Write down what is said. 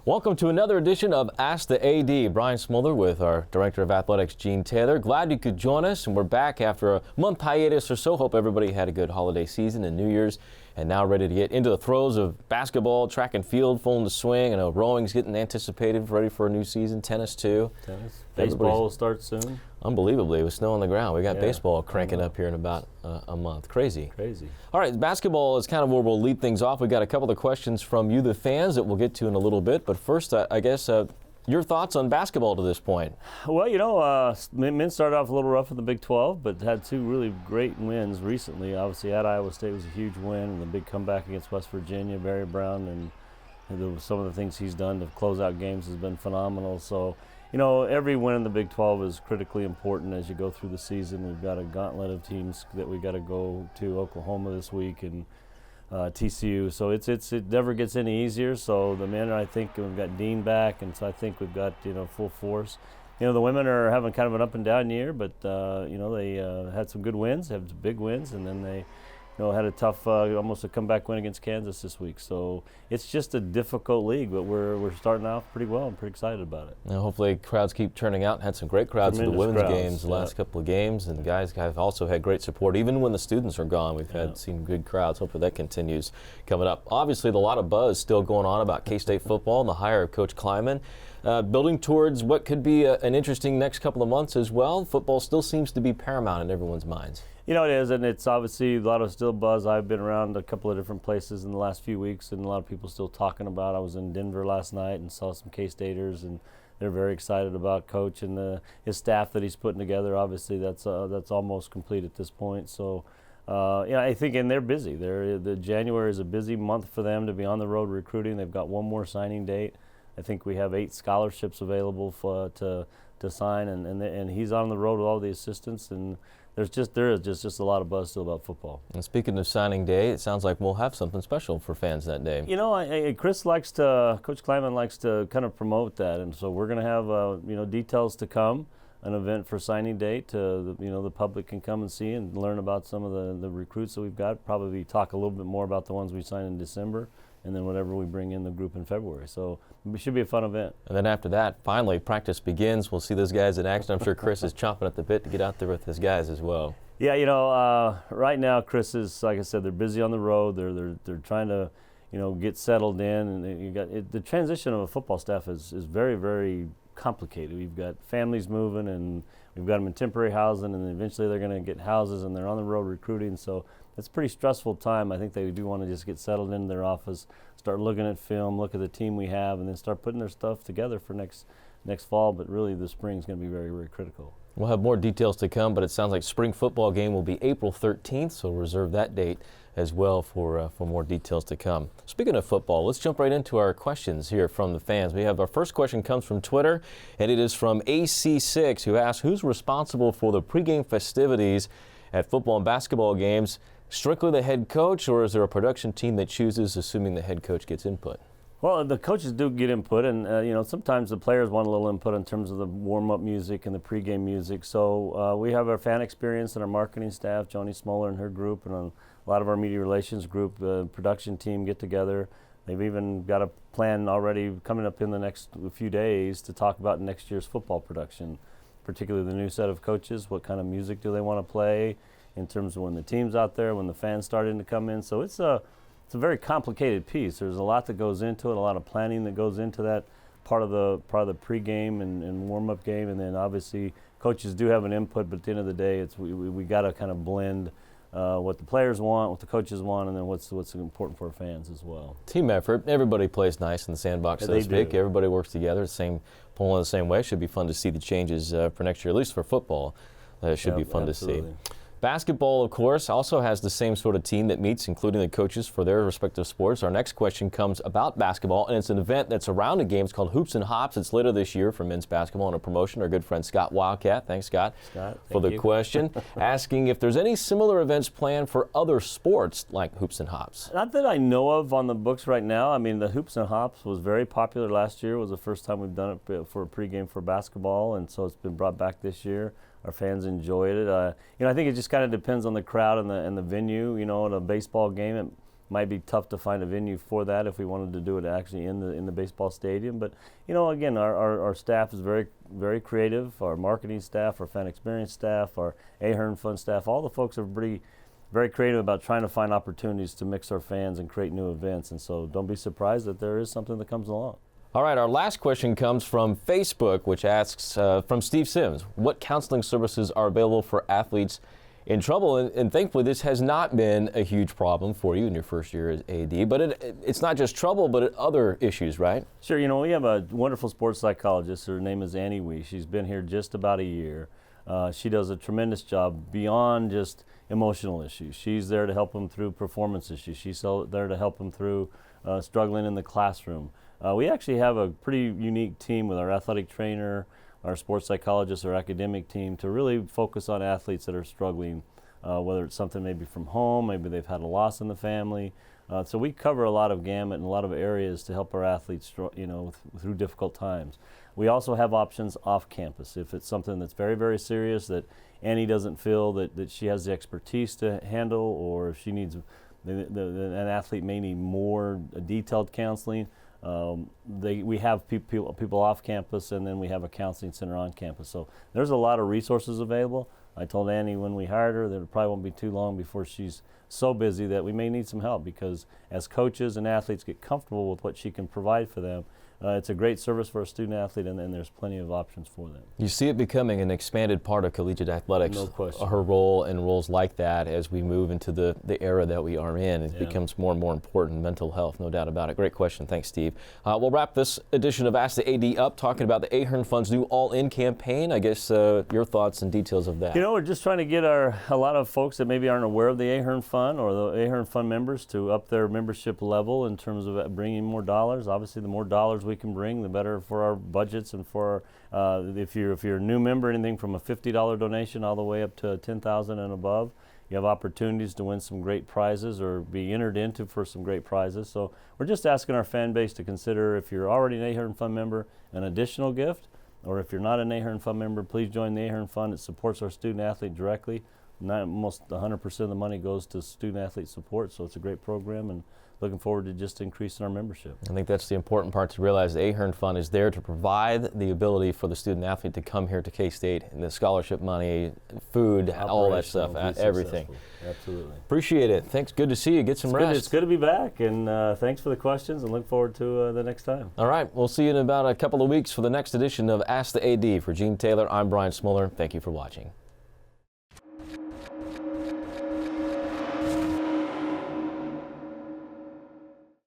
Welcome to another edition of Ask the AD. Brian Smoller with our Director of Athletics, Gene Taylor. Glad you could join us, and we're back after a month hiatus or so. Hope everybody had a good holiday season and New Year's, and now ready to get into the throes of basketball, track and field, full in the swing. I know rowing's getting anticipated, ready for a new season. Tennis too. Baseball will start soon. Unbelievably, with snow on the ground. We got baseball cranking up here in about a month. Crazy. All right, basketball is kind of where we'll lead things off. We've got a couple of questions from you, the fans, that we'll get to in a little bit. But first, I guess, your thoughts on basketball to this point? Well, you know, men started off a little rough in the Big 12, but had two really great wins recently. Obviously, at Iowa State was a huge win, and the big comeback against West Virginia. Barry Brown and some of the things he's done to close out games has been phenomenal. So, you know, every win in the Big 12 is critically important as you go through the season. We've got a gauntlet of teams that we got to go to. Oklahoma this week and TCU. So it never gets any easier. So the men, I think we've got Dean back, and so I think we've got, you know, full force. You know, the women are having kind of an up and down year, but you know, they had some good wins, have some big wins, and then they, you know, had a tough, almost a comeback win against Kansas this week. So it's just a difficult league, but we're starting off pretty well. I'm pretty excited about it. Now, hopefully crowds keep turning out. Had some great crowds at the women's games the last couple of games, and the guys have also had great support. Even when the students are gone, we've seen good crowds. Hopefully that continues coming up. Obviously, a lot of buzz still going on about K-State football and the hire of Coach Kleiman. Building towards what could be an interesting next couple of months as well. Football still seems to be paramount in everyone's minds. You know, it is, and it's obviously a lot of still buzz. I've been around a couple of different places in the last few weeks, and a lot of people still talking about. I was in Denver last night and saw some K-Staters, and they're very excited about Coach and his staff that he's putting together. Obviously, that's almost complete at this point. So, yeah, I think, and they're busy. The January is a busy month for them to be on the road recruiting. They've got one more signing date. I think we have 8 scholarships available to sign, and he's on the road with all the assistants, and there is just a lot of buzz still about football. And speaking of signing day, it sounds like we'll have something special for fans that day. You know, Coach Kleiman likes to kind of promote that, and so we're going to have you know, details to come, an event for signing date. You know, the public can come and see and learn about some of the recruits that we've got. Probably talk a little bit more about the ones we signed in December, and then whatever we bring in the group in February. So it should be a fun event. And then after that, finally, practice begins. We'll see those guys in action. I'm sure Chris is chomping at the bit to get out there with his guys as well. Yeah, you know, right now Chris is, like I said, they're busy on the road. They're trying to, you know, get settled in, and the transition of a football staff is very, very complicated. We've got families moving, and we've got them in temporary housing, and eventually they're going to get houses, and they're on the road recruiting. So it's a pretty stressful time. I think they do want to just get settled into their office, start looking at film, look at the team we have, and then start putting their stuff together for next fall. But really, the spring is going to be very, very critical. We'll have more details to come, but it sounds like spring football game will be April 13th, so reserve that date as well for more details to come. Speaking of football, let's jump right into our questions here from the fans. We have our first question comes from Twitter, and it is from AC6, who asks, who's responsible for the pregame festivities at football and basketball games? Strictly the head coach, or is there a production team that chooses, assuming the head coach gets input? Well, the coaches do get input, and you know, sometimes the players want a little input in terms of the warm-up music and the pregame music. So we have our fan experience and our marketing staff, Joni Smoller and her group, and a lot of our media relations group, production team get together. They've even got a plan already coming up in the next few days to talk about next year's football production, particularly the new set of coaches. What kind of music do they want to play in terms of when the team's out there, when the fans starting to come in. So it's a very complicated piece. There's a lot that goes into it, a lot of planning that goes into that part of the pregame and warm-up game, and then obviously coaches do have an input, but at the end of the day, we got to kind of blend what the players want, what the coaches want, and then what's important for our fans as well. Team effort. Everybody plays nice in the sandbox, so to speak. Everybody works together, pulling the same way. Should be fun to see the changes for next year, at least for football. It should be fun to see. Basketball, of course, also has the same sort of team that meets, including the coaches for their respective sports. Our next question comes about basketball, and it's an event that's around the games called Hoops and Hops. It's later this year for men's basketball on a promotion. Our good friend Scott Wildcat, thanks Scott, for the question, asking if there's any similar events planned for other sports like Hoops and Hops. Not that I know of on the books right now. I mean, the Hoops and Hops was very popular last year. It was the first time we've done it for a pregame for basketball, and so it's been brought back this year. Our fans enjoyed it. You know, I think it just kind of depends on the crowd and the venue. You know, at a baseball game, it Might be tough to find a venue for that if we wanted to do it actually in the baseball stadium. But again, our staff is very, very creative. Our marketing staff, our fan experience staff, our Ahern Fund staff, all the folks are very creative about trying to find opportunities to mix our fans and create new events. And so don't be surprised that there is something that comes along. All right, our last question comes from Facebook, which asks from Steve Sims, what counseling services are available for athletes in trouble? And thankfully, this has not been a huge problem for you in your first year as AD, but it's not just trouble, but other issues, right? Sure. We have a wonderful sports psychologist. Her name is Annie Wee. She's been here just about a year. She does a tremendous job beyond just emotional issues. She's there to help them through performance issues. She's there to help them through struggling in the classroom. We actually have a pretty unique team with our athletic trainer, our sports psychologist, our academic team to really focus on athletes that are struggling, whether it's something maybe from home, maybe they've had a loss in the family. So we cover a lot of gamut and a lot of areas to help our athletes, through difficult times. We also have options off campus. If it's something that's very, very serious that Annie doesn't feel that she has the expertise to handle, or if she needs, an athlete may need more detailed counseling, we have people off campus, and then we have a counseling center on campus. So there's a lot of resources available. I told Annie when we hired her that it probably won't be too long before she's so busy that we may need some help, because as coaches and athletes get comfortable with what she can provide for them, it's a great service for a student athlete, and there's plenty of options for them. You see it becoming an expanded part of collegiate athletics. No question. Her role and roles like that as we move into the era that we are in. It becomes more and more important. Mental health, no doubt about it. Great question. Thanks, Steve. We'll wrap this edition of Ask the AD up talking about the Ahern Fund's new All-In campaign. I guess your thoughts and details of that. We're just trying to get a lot of folks that maybe aren't aware of the Ahern Fund or the Ahern Fund members to up their membership level in terms of bringing more dollars. Obviously, the more dollars we can bring, the better for our budgets and for if you're a new member, anything from a $50 donation all the way up to $10,000 and above. You have opportunities to win some great prizes or be entered into for some great prizes. So we're just asking our fan base to consider, if you're already an Ahern Fund member, an additional gift, or if you're not an Ahern Fund member, please join the Ahern Fund. It supports our student athlete directly. Almost 100% of the money goes to student athlete support, so it's a great program, and looking forward to just increasing our membership. I think that's the important part to realize. The Ahern Fund is there to provide the ability for the student athlete to come here to K-State, and the scholarship money, food, all that stuff, everything. Absolutely. Appreciate it. Thanks. Good to see you. Get some rest. It's good to be back, and thanks for the questions, and look forward to the next time. All right. We'll see you in about a couple of weeks for the next edition of Ask the AD. For Gene Taylor, I'm Brian Smoller. Thank you for watching.